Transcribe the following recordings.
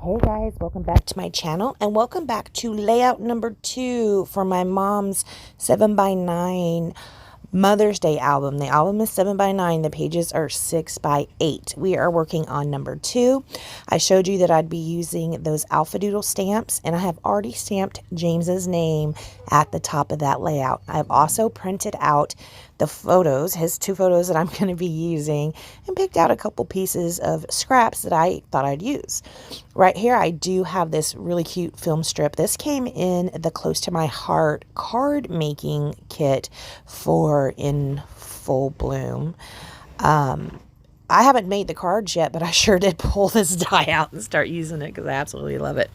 Hey guys, welcome back to my channel and welcome back to layout number 2 for my mom's 7x9 Mother's Day album. The album is 7x9. The pages are 6x8. We are working on number 2. I showed you that I'd be using those Alpha Doodle stamps, and I have already stamped James's name at the top of that layout. I've also printed out the photos, his 2 photos that I'm going to be using, and picked out a couple pieces of scraps that I thought I'd use. Right here, I do have this really cute film strip. This came in the Close to My Heart card making kit for In Full Bloom. I haven't made the cards yet, but I sure did pull this die out and start using it because I absolutely love it.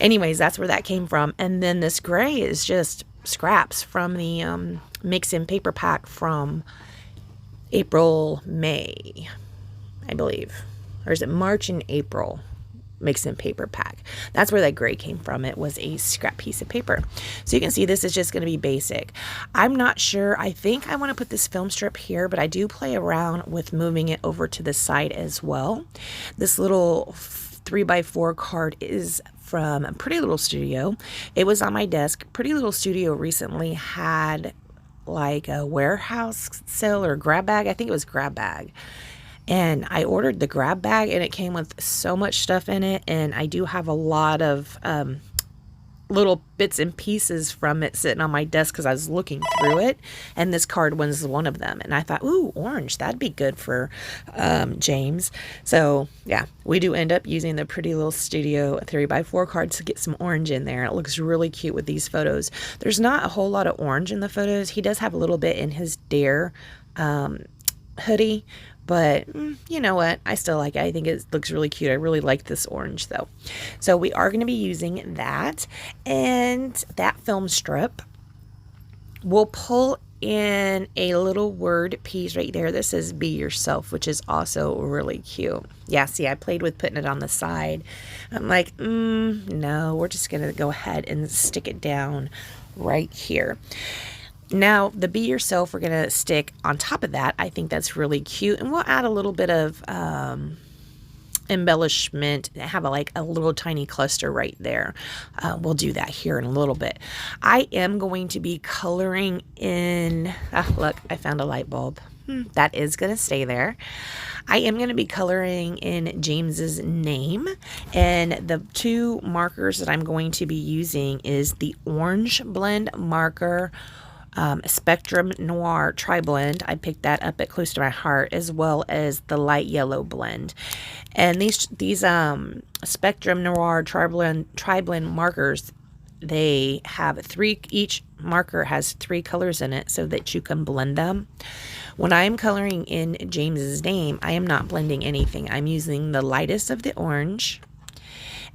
Anyways, that's where that came from. And then this gray is just scraps from the mix-in paper pack from April, May, I believe. Or is it March and April? Mix-in paper pack. That's where that gray came from. It was a scrap piece of paper. So you can see this is just going to be basic. I'm not sure. I think I want to put this film strip here, but I do play around with moving it over to the side as well. This little 3x4 card is from Pretty Little Studio. It was on my desk. Pretty Little Studio recently had like a warehouse sale or grab bag. I think it was grab bag. And I ordered the grab bag and it came with so much stuff in it. And I do have a lot of little bits and pieces from it sitting on my desk because I was looking through it. And this card was one of them. And I thought, ooh, orange, that'd be good for James. So yeah, we do end up using the Pretty Little Studio 3x4 cards to get some orange in there. It looks really cute with these photos. There's not a whole lot of orange in the photos. He does have a little bit in his Dare hoodie. But you know what? I still like it. I think it looks really cute. I really like this orange though. So we are going to be using that. And that film strip, we'll pull in a little word piece right there that says Be Yourself, which is also really cute. Yeah, see, I played with putting it on the side. I'm like, no, we're just going to go ahead and stick it down right here. Now, the Be Yourself, we're going to stick on top of that. I think that's really cute. And we'll add a little bit of embellishment, have a little tiny cluster right there. We'll do that here in a little bit. I am going to be coloring in, look, I found a light bulb. That is going to stay there. I am going to be coloring in James's name, and the 2 markers that I'm going to be using is the Orange Blend marker, Spectrum Noir TriBlend. I picked that up at Close to My Heart, as well as the light yellow blend. And these Spectrum Noir TriBlend markers, they have 3, each marker has 3 colors in it so that you can blend them. When I'm coloring in James's name, I am not blending anything. I'm using the lightest of the orange,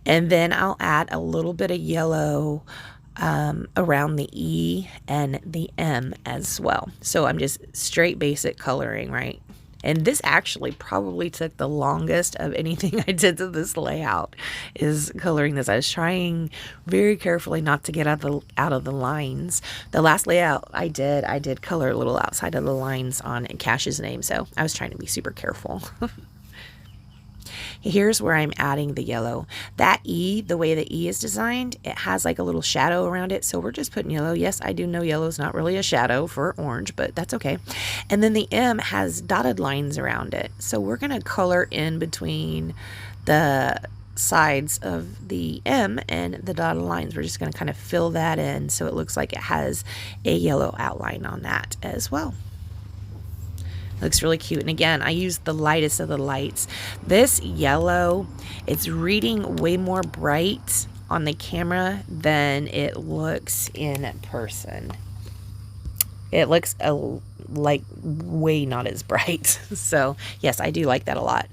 and then I'll add a little bit of yellow around the E and the M as well. So I'm just straight basic coloring, right? And this actually probably took the longest of anything I did to this layout, is coloring this. I was trying very carefully not to get out of the lines. The last layout I did color a little outside of the lines on Cash's name, so I was trying to be super careful. Here's where I'm adding the yellow. That E, the way the E is designed, it has like a little shadow around it. So we're just putting yellow. Yes, I do know yellow is not really a shadow for orange, but that's okay. And then the M has dotted lines around it. So we're going to color in between the sides of the M and the dotted lines. We're just going to kind of fill that in so it looks like it has a yellow outline on that as well. Looks really cute. And again, I used the lightest of the lights. This yellow, it's reading way more bright on the camera than it looks in person. It looks like way not as bright. So yes, I do like that a lot.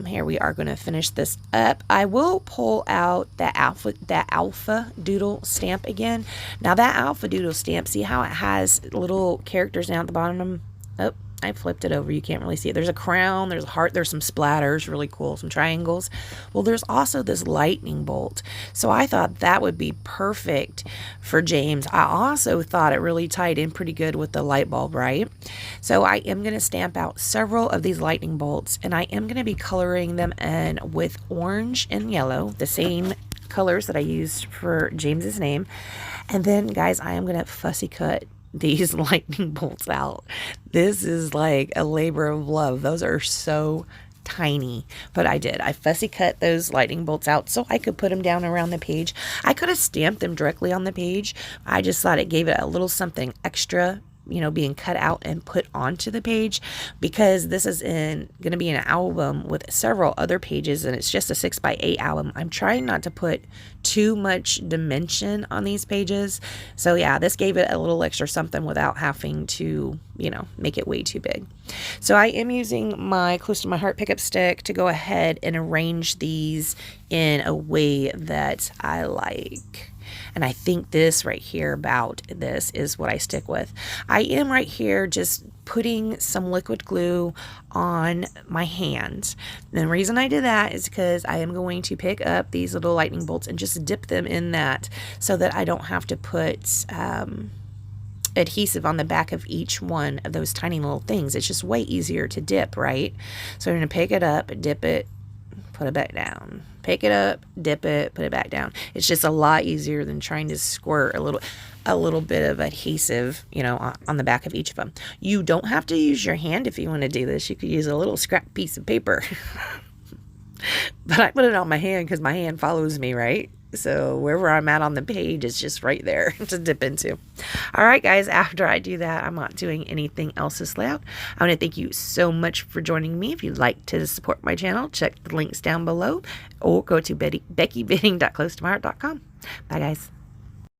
Here we are going to finish this up. I will pull out that Alpha Doodle stamp again. Now that Alpha Doodle stamp, see how it has little characters down at the bottom? Oh, I flipped it over. You can't really see it. There's a crown, there's a heart, there's some splatters, really cool, some triangles. Well, there's also this lightning bolt. So I thought that would be perfect for James. I also thought it really tied in pretty good with the light bulb, right? So I am going to stamp out several of these lightning bolts, and I am going to be coloring them in with orange and yellow, the same colors that I used for James's name. And then, guys, I am going to fussy cut these lightning bolts out. This is like a labor of love. Those are so tiny, but I did. I fussy cut those lightning bolts out so I could put them down around the page. I could have stamped them directly on the page. I just thought it gave it a little something extra, you know, being cut out and put onto the page, because this is going to be an album with several other pages, and it's just a 6x8 album. I'm trying not to put too much dimension on these pages. So yeah, this gave it a little extra something without having to, you know, make it way too big. So I am using my Close to My Heart pickup stick to go ahead and arrange these in a way that I like. And I think this right here about this is what I stick with. I am right here just putting some liquid glue on my hands. And the reason I did that is because I am going to pick up these little lightning bolts and just dip them in that so that I don't have to put adhesive on the back of each one of those tiny little things. It's just way easier to dip, right? So I'm going to pick it up, dip it, put it back down. Pick it up, dip it, put it back down. It's just a lot easier than trying to squirt a little bit of adhesive, you know, on the back of each of them. You don't have to use your hand if you want to do this. You could use a little scrap piece of paper. But I put it on my hand because my hand follows me, right? So wherever I'm at on the page, it's just right there to dip into. All right, guys, after I do that, I'm not doing anything else this layout. I want to thank you so much for joining me. If you'd like to support my channel, check the links down below or go to beckybidding.closetomyheart.com. Bye, guys.